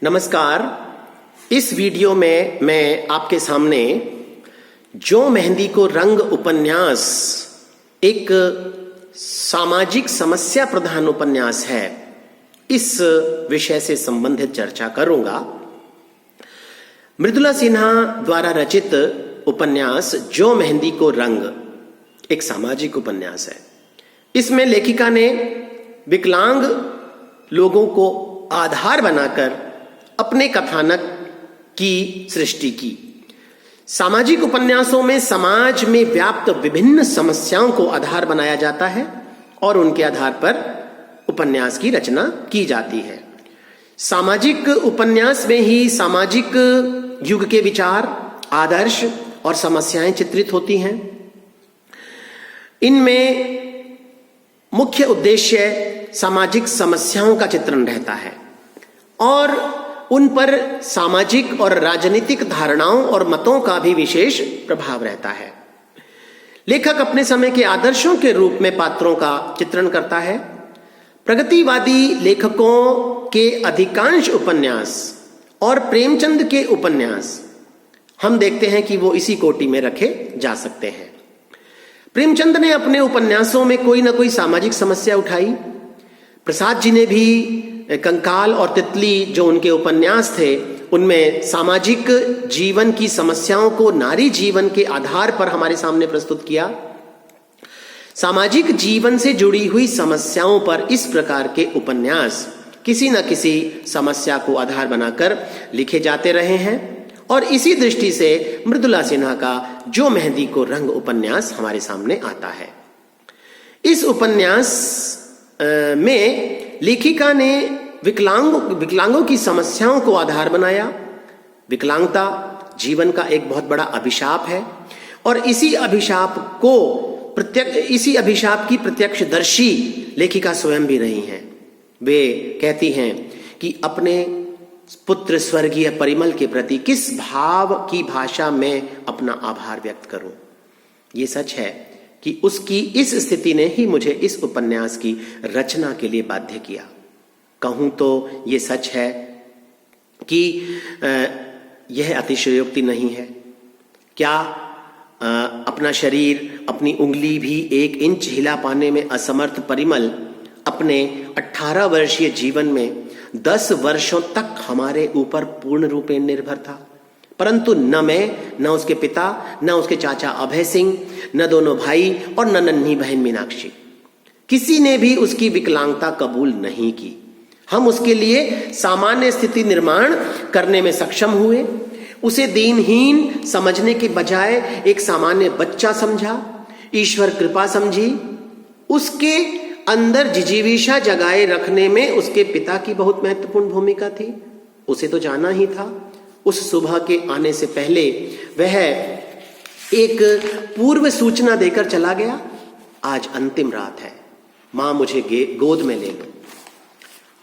नमस्कार। इस वीडियो में मैं आपके सामने जो मेहंदी को रंग उपन्यास एक सामाजिक समस्या प्रधान उपन्यास है, इस विषय से संबंधित चर्चा करूंगा। मृदुला सिन्हा द्वारा रचित उपन्यास जो मेहंदी को रंग एक सामाजिक उपन्यास है। इसमें लेखिका ने विकलांग लोगों को आधार बनाकर अपने कथानक की सृष्टि की। सामाजिक उपन्यासों में समाज में व्याप्त विभिन्न समस्याओं को आधार बनाया जाता है और उनके आधार पर उपन्यास की रचना की जाती है। सामाजिक उपन्यास में ही सामाजिक युग के विचार, आदर्श और समस्याएं चित्रित होती हैं। इनमें मुख्य उद्देश्य सामाजिक समस्याओं का चित्रण रहता है और उन पर सामाजिक और राजनीतिक धारणाओं और मतों का भी विशेष प्रभाव रहता है। लेखक अपने समय के आदर्शों के रूप में पात्रों का चित्रण करता है। प्रगतिवादी लेखकों के अधिकांश उपन्यास और प्रेमचंद के उपन्यास हम देखते हैं कि वो इसी कोटि में रखे जा सकते हैं। प्रेमचंद ने अपने उपन्यासों में कोई ना कोई सामाजिक समस्या उठाई। प्रसाद जी ने भी कंकाल और तितली जो उनके उपन्यास थे, उनमें सामाजिक जीवन की समस्याओं को नारी जीवन के आधार पर हमारे सामने प्रस्तुत किया। सामाजिक जीवन से जुड़ी हुई समस्याओं पर इस प्रकार के उपन्यास किसी न किसी समस्या को आधार बनाकर लिखे जाते रहे हैं और इसी दृष्टि से मृदुला सिन्हा का जो मेहंदी को रंग उपन्यास हमारे सामने आता है। इस उपन्यास में लेखिका ने विकलांगों की समस्याओं को आधार बनाया। विकलांगता जीवन का एक बहुत बड़ा अभिशाप है और इसी अभिशाप की प्रत्यक्षदर्शी लेखिका स्वयं भी रही हैं। वे कहती हैं कि अपने पुत्र स्वर्गीय परिमल के प्रति किस भाव की भाषा में अपना आभार व्यक्त करूं। ये सच है कि उसकी इस स्थिति ने ही मुझे इस उपन्यास की रचना के लिए बाध्य किया। कहूं तो ये सच है कि यह अतिशयोक्ति नहीं है। क्या अपना शरीर, अपनी उंगली भी 1 इंच हिला पाने में असमर्थ परिमल अपने 18 वर्षीय जीवन में 10 वर्षों तक हमारे ऊपर पूर्ण रूपेण निर्भर था, परंतु न मैं, न उसके पिता, न उसके चाचा अभय सिंह, न दोनों भाई और न नन्ही बहन मीनाक्षी, किसी ने भी उसकी विकलांगता कबूल नहीं की। हम उसके लिए सामान्य स्थिति निर्माण करने में सक्षम हुए। उसे दीनहीन समझने के बजाय एक सामान्य बच्चा समझा, ईश्वर कृपा समझी। उसके अंदर जिजीविषा जगाए रखने में उसके पिता की बहुत महत्वपूर्ण भूमिका थी। उसे तो जाना ही था। उस सुबह के आने से पहले वह एक पूर्व सूचना देकर चला गया, आज अंतिम रात है, मां मुझे गोद में ले लो।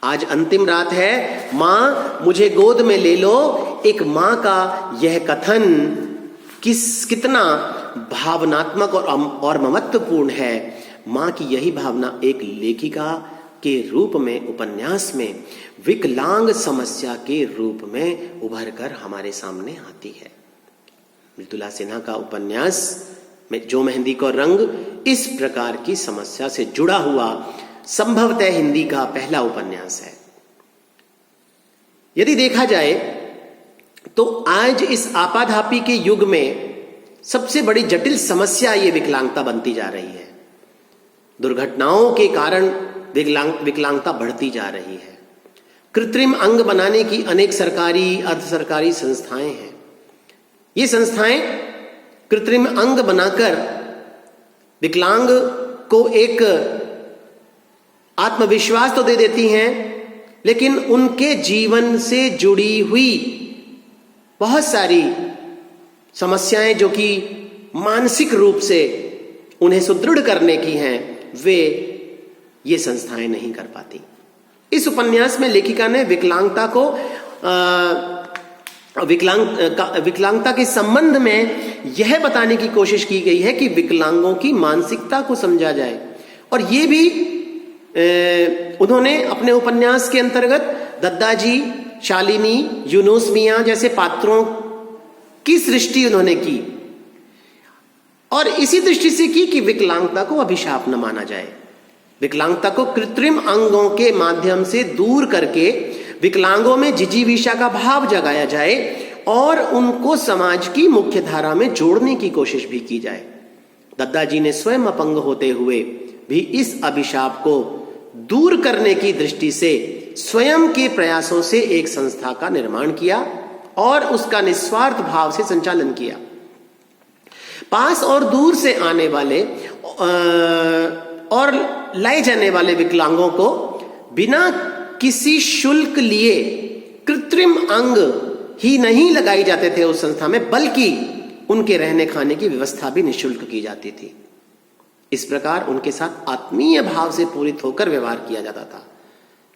आज अंतिम रात है, मां मुझे गोद में ले लो। एक मां का यह कथन कितना भावनात्मक और ममत्वपूर्ण है। मां की यही भावना एक लेखिका के रूप में उपन्यास में विकलांग समस्या के रूप में उभर कर हमारे सामने आती है। मृदुला सिन्हा का उपन्यास में जो मेहंदी को रंग इस प्रकार की समस्या से जुड़ा हुआ संभवतः हिंदी का पहला उपन्यास है। यदि देखा जाए तो आज इस आपाधापी के युग में सबसे बड़ी जटिल समस्या ये विकलांगता बनती जा रही है। दुर्घटनाओं के कारण विकलांगता बढ़ती जा रही है। कृत्रिम अंग बनाने की अनेक सरकारी, अर्ध सरकारी संस्थाएं हैं। ये संस्थाएं कृत्रिम अंग बनाकर विकलांग को एक आत्मविश्वास तो दे देती हैं, लेकिन उनके जीवन से जुड़ी हुई बहुत सारी समस्याएं जो कि मानसिक रूप से उन्हें सुदृढ़ करने की हैं, वे ये संस्थाएं नहीं कर पाती। इस उपन्यास में लेखिका ने विकलांगता के संबंध में यह बताने की कोशिश की गई है कि विकलांगों की मानसिकता को समझा जाए और ये भी उन्होंने अपने उपन्यास के अंतर्गत दद्दाजी शालिनी, यूनुस मियां जैसे पात्रों की सृष्टि उन्होंने की, और इसी दृष्टि से की कि विकलांगता को अभिशाप न माना जाए, विकलांगता को कृत्रिम अंगों के माध्यम से दूर करके विकलांगों में जिजीविषा का भाव जगाया जाए और उनको समाज की मुख्य धारा में जोड़ने की कोशिश भी की जाए। दद्दा जी ने स्वयं अपंग होते हुए भी इस अभिशाप को दूर करने की दृष्टि से स्वयं के प्रयासों से एक संस्था का निर्माण किया और उसका निस्वार्थ भाव से संचालन किया। पास और दूर से आने वाले और लाए जाने वाले विकलांगों को बिना किसी शुल्क लिए कृत्रिम अंग ही नहीं लगाई जाते थे उस संस्था में, बल्कि उनके रहने खाने की व्यवस्था भी निःशुल्क की जाती थी। इस प्रकार उनके साथ आत्मीय भाव से पूरित होकर व्यवहार किया जाता था।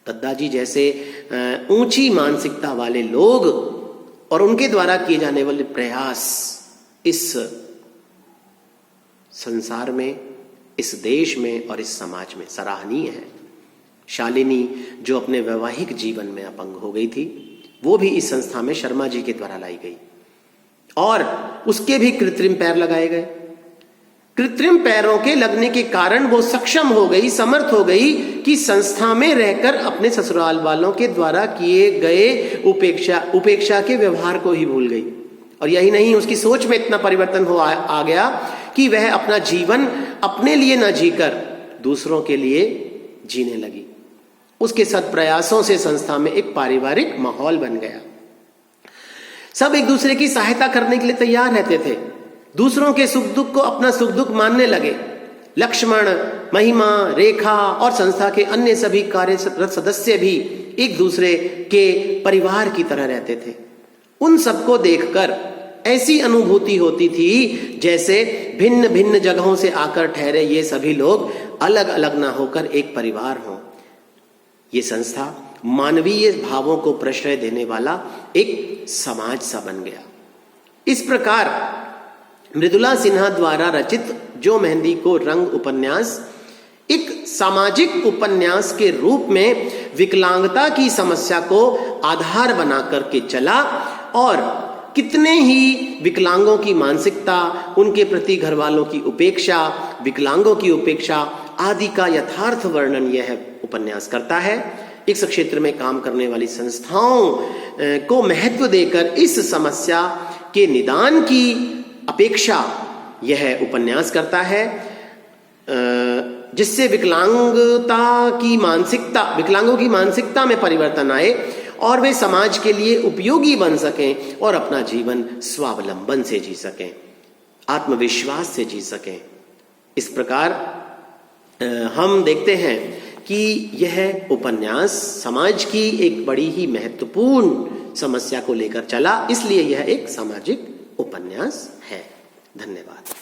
दद्दा जी जैसे ऊंची मानसिकता वाले लोग और उनके द्वारा किए जाने वाले प्रयास इस संसार में, इस देश में और इस समाज में सराहनीय है। शालिनी जो अपने वैवाहिक जीवन में अपंग हो गई थी, वो भी इस संस्था में शर्मा जी के द्वारा लाई गई और उसके भी कृत्रिम पैर लगाए गए। कृत्रिम पैरों के लगने के कारण वो सक्षम हो गई, समर्थ हो गई कि संस्था में रहकर अपने ससुराल वालों के द्वारा किए गए उपेक्षा के व्यवहार को ही भूल गई। और यही नहीं, उसकी सोच में इतना परिवर्तन आ गया कि वह अपना जीवन अपने लिए न जीकर दूसरों के लिए जीने लगी। उसके सद प्रयासों से संस्था में एक पारिवारिक माहौल बन गया। सब एक दूसरे की सहायता करने के लिए तैयार रहते थे, दूसरों के सुख दुख को अपना सुख दुख मानने लगे। लक्ष्मण, महिमा, रेखा और संस्था के अन्य सभी कार्यरत सदस्य भी एक दूसरे के परिवार की तरह रहते थे। उन सबको देखकर ऐसी अनुभूति होती थी जैसे भिन्न भिन्न जगहों से आकर ठहरे ये सभी लोग अलग अलग ना होकर एक परिवार हों। ये संस्था मानवीय भावों को प्रश्रय देने वाला एक समाज सा बन गया। इस प्रकार मृदुला सिन्हा द्वारा रचित जो मेहंदी को रंग उपन्यास एक सामाजिक उपन्यास के रूप में विकलांगता की समस्या को आधार बना करके चला और कितने ही विकलांगों की मानसिकता, उनके प्रति घर वालों की उपेक्षा, विकलांगों की उपेक्षा आदि का यथार्थ वर्णन यह उपन्यास करता है। इस क्षेत्र में काम करने वाली संस्थाओं को महत्व देकर इस समस्या के निदान की अपेक्षा यह उपन्यास करता है, जिससे विकलांगों की मानसिकता में परिवर्तन आए और वे समाज के लिए उपयोगी बन सकें और अपना जीवन स्वावलंबन से जी सकें, आत्मविश्वास से जी सकें। इस प्रकार हम देखते हैं कि यह उपन्यास समाज की एक बड़ी ही महत्वपूर्ण समस्या को लेकर चला, इसलिए यह एक सामाजिक उपन्यास है। धन्यवाद।